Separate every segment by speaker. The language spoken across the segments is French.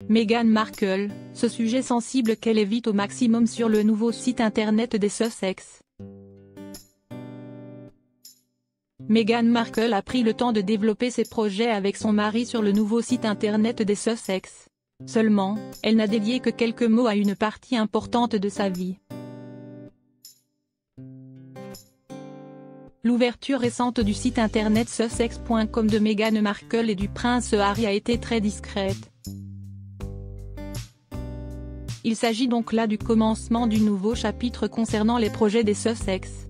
Speaker 1: Meghan Markle, ce sujet sensible qu'elle évite au maximum sur le nouveau site internet des Sussex. Meghan Markle a pris le temps de développer ses projets avec son mari sur le nouveau site internet des Sussex. Seulement, elle n'a dédié que quelques mots à une partie importante de sa vie. L'ouverture récente du site internet sussex.com de Meghan Markle et du prince Harry a été très discrète. Il s'agit donc là du commencement du nouveau chapitre concernant les projets des Sussex.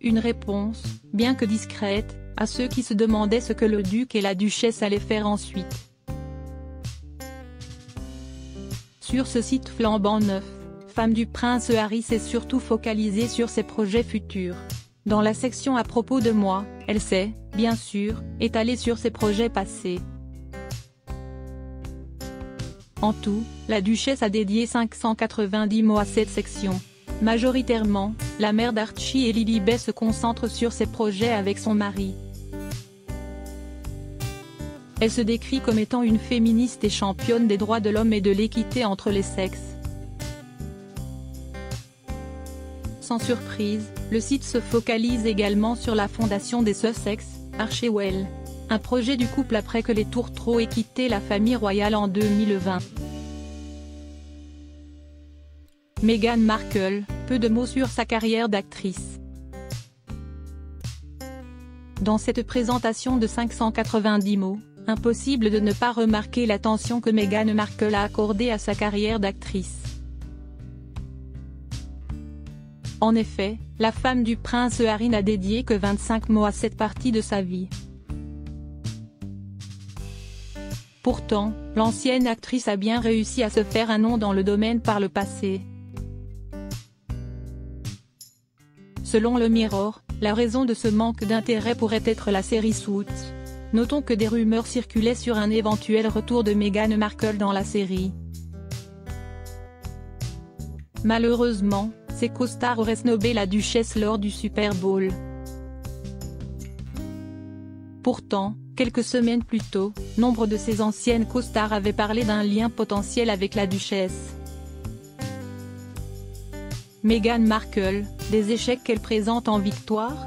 Speaker 1: Une réponse, bien que discrète, à ceux qui se demandaient ce que le duc et la duchesse allaient faire ensuite. Sur ce site flambant neuf, femme du prince Harry s'est surtout focalisée sur ses projets futurs. Dans la section à propos de moi, elle s'est, bien sûr, étalée sur ses projets passés. En tout, la duchesse a dédié 590 mots à cette section. Majoritairement, la mère d'Archie et Lilibet se concentre sur ses projets avec son mari. Elle se décrit comme étant une féministe et championne des droits de l'homme et de l'équité entre les sexes. Sans surprise, le site se focalise également sur la fondation des Sussex, Archewell, un projet du couple après que les tourtereaux aient quitté la famille royale en 2020. Meghan Markle, peu de mots sur sa carrière d'actrice. Dans cette présentation de 590 mots, impossible de ne pas remarquer l'attention que Meghan Markle a accordée à sa carrière d'actrice. En effet, la femme du prince Harry n'a dédié que 25 mots à cette partie de sa vie. Pourtant, l'ancienne actrice a bien réussi à se faire un nom dans le domaine par le passé. Selon le Mirror, la raison de ce manque d'intérêt pourrait être la série Suits. Notons que des rumeurs circulaient sur un éventuel retour de Meghan Markle dans la série. Malheureusement, ses co-stars auraient snobé la duchesse lors du Super Bowl. Pourtant, quelques semaines plus tôt, nombre de ses anciennes co-stars avaient parlé d'un lien potentiel avec la duchesse. Meghan Markle, des échecs qu'elle présente en victoire?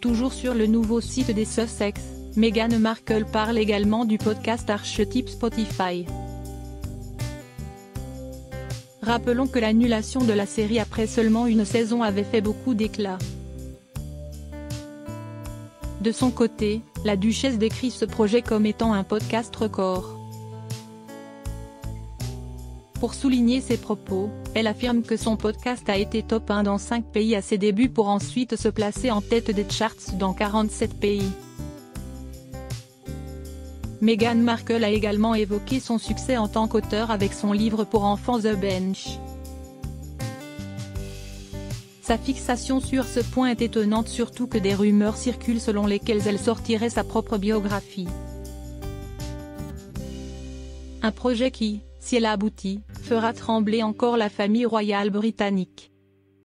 Speaker 1: Toujours sur le nouveau site des Sussex, Meghan Markle parle également du podcast Archetype Spotify. Rappelons que l'annulation de la série après seulement une saison avait fait beaucoup d'éclat. De son côté, la duchesse décrit ce projet comme étant un podcast record. Pour souligner ses propos, elle affirme que son podcast a été top 1 dans 5 pays à ses débuts pour ensuite se placer en tête des charts dans 47 pays. Meghan Markle a également évoqué son succès en tant qu'auteur avec son livre pour enfants The Bench. Sa fixation sur ce point est étonnante, surtout que des rumeurs circulent selon lesquelles elle sortirait sa propre biographie. Un projet qui, si elle aboutit, fera trembler encore la famille royale britannique.